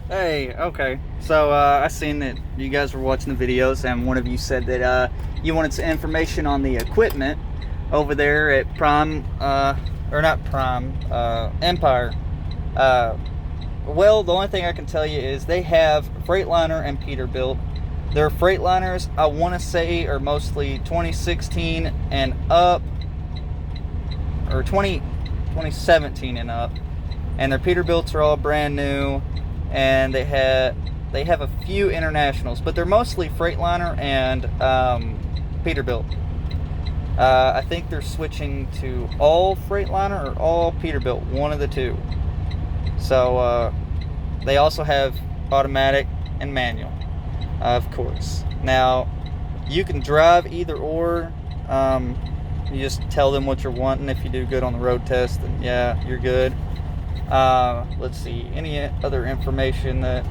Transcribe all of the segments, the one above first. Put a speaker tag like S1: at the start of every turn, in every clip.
S1: Hey, okay. So, I seen that you guys were watching the videos, and one of you said that you wanted some information on the equipment over there at Prime, or not Prime, Empire. Uh, well, the only thing I can tell you is they have Freightliner and Peterbilt. Their Freightliners, I want to say, are mostly 2016 and up, or 2017 and up, and their Peterbilts are all brand new, and they have a few internationals, but they're mostly Freightliner and Peterbilt. I think they're switching to all Freightliner or all Peterbilt, one of the two. So they also have automatic and manual, of course. Now you can drive either or. You just tell them what you're wanting. If you do good on the road test, then yeah, you're good. Let's see, any other information that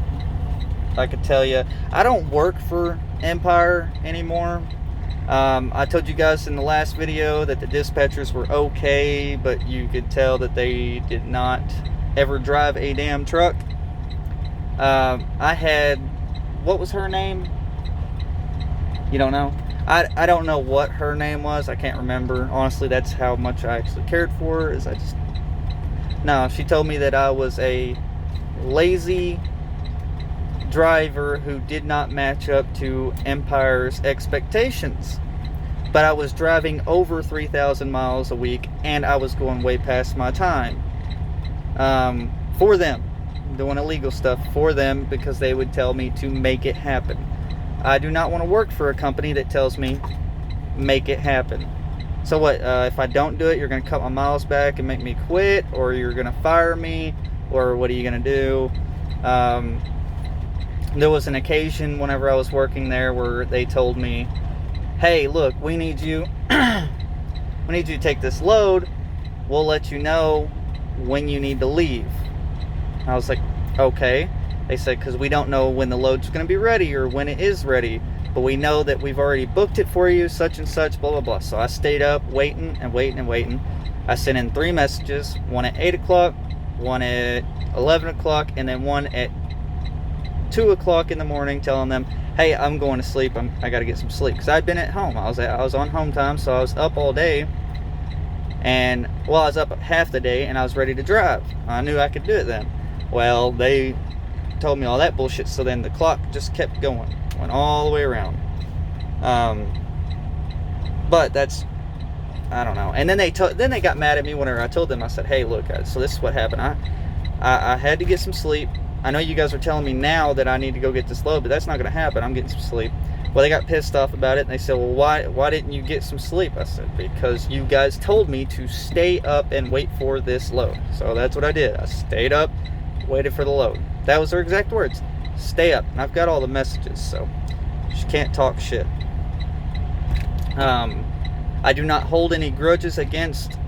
S1: I could tell you. I don't work for Empire anymore. I told you guys in the last video that the dispatchers were okay, but you could tell that they did not ever drive a damn truck. I had, what was her name? You don't know? I don't know what her name was. I can't remember. Honestly, that's how much I actually cared for her. No, she told me that I was a lazy driver who did not match up to Empire's expectations. But I was driving over 3,000 miles a week, and I was going way past my time. For them, doing illegal stuff for them, because they would tell me to make it happen. I do not want to work for a company that tells me make it happen. So what, if I don't do it, you're going to cut my miles back and make me quit, or you're going to fire me, or what are you going to do? There was an occasion whenever I was working there where they told me, hey, look, we need you to take this load. We'll let you know when you need to leave. I was like, okay. They said, because we don't know when the load's going to be ready or when it is ready, but we know that we've already booked it for you, such and such, blah, blah, blah. So I stayed up waiting and waiting and waiting. I sent in 3 messages, one at 8 o'clock, one at 11 o'clock, and then one at 2 o'clock in the morning, telling them, hey, I'm going to sleep. I got to get some sleep. Because I'd been at home. I was on home time, so I was up all day. And, well, I was up half the day, and I was ready to drive. I knew I could do it then. Well, they told me all that bullshit, so then the clock just kept going, went all the way around. But that's, I don't know. And then they got mad at me whenever I told them. I said, hey, look, guys, so this is what happened. I had to get some sleep. I know you guys are telling me now that I need to go get this load, but that's not going to happen. I'm getting some sleep. Well, they got pissed off about it, and they said, well, why didn't you get some sleep? I said, because you guys told me to stay up and wait for this load. So that's what I did. I stayed up, waited for the load. That was their exact words. Stay up. And I've got all the messages, so she can't talk shit. I do not hold any grudges against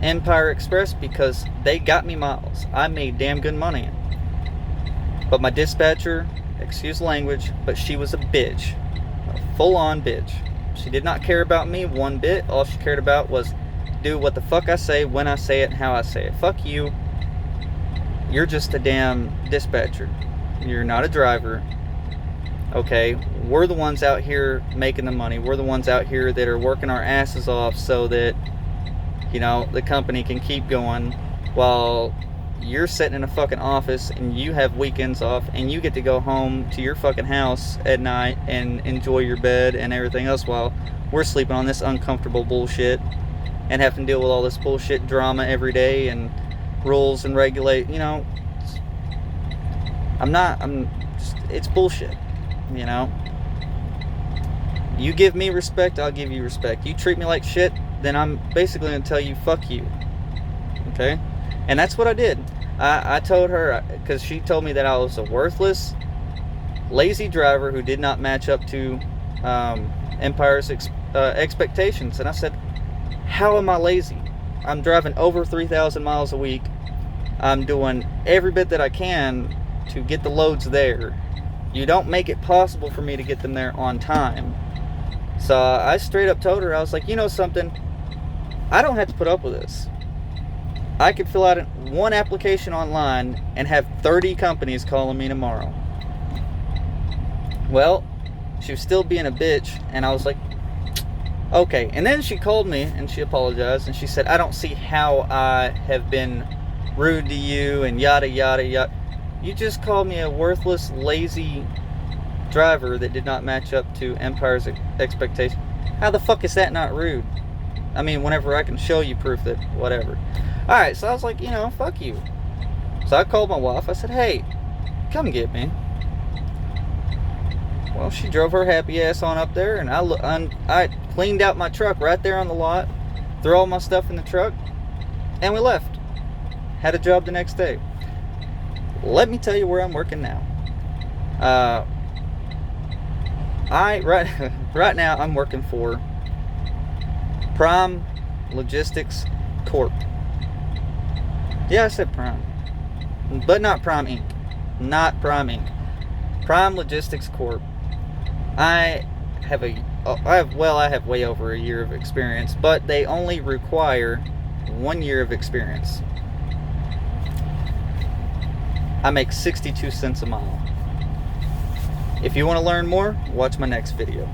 S1: Empire Express because they got me miles. I made damn good money. But my dispatcher, excuse language, but she was a bitch. A full-on bitch. She did not care about me one bit. All she cared about was do what the fuck I say, when I say it, and how I say it. Fuck you. You're just a damn dispatcher. You're not a driver. Okay, we're the ones out here making the money. We're the ones out here that are working our asses off so that, you know, the company can keep going while you're sitting in a fucking office and you have weekends off and you get to go home to your fucking house at night and enjoy your bed and everything else while we're sleeping on this uncomfortable bullshit and having to deal with all this bullshit drama every day and rules and regulate, you know. It's bullshit, you know. You give me respect, I'll give you respect. You treat me like shit, then I'm basically going to tell you, fuck you. Okay? And that's what I did. I told her, because she told me that I was a worthless, lazy driver who did not match up to Empire's expectations. And I said, how am I lazy? I'm driving over 3,000 miles a week. I'm doing every bit that I can to get the loads there. You don't make it possible for me to get them there on time. So I straight up told her, I was like, you know something? I don't have to put up with this. I could fill out one application online and have 30 companies calling me tomorrow. Well, she was still being a bitch, and I was like, okay. And then she called me and she apologized, and she said, I don't see how I have been rude to you and yada yada yada. You just called me a worthless, lazy driver that did not match up to Empire's expectation. How the fuck is that not rude? I mean, whenever I can show you proof that whatever. Alright, so I was like, fuck you. So I called my wife. I said, hey, come get me. Well, she drove her happy ass on up there, and I cleaned out my truck right there on the lot, threw all my stuff in the truck, and we left. Had a job the next day. Let me tell you where I'm working now. Right now I'm working for Prime Logistics Corp. Yeah, I said Prime, but not Prime Inc. Not Prime Inc. Prime Logistics Corp. I have way over a year of experience, but they only require 1 year of experience. I make 62 cents a mile. If you want to learn more, watch my next video.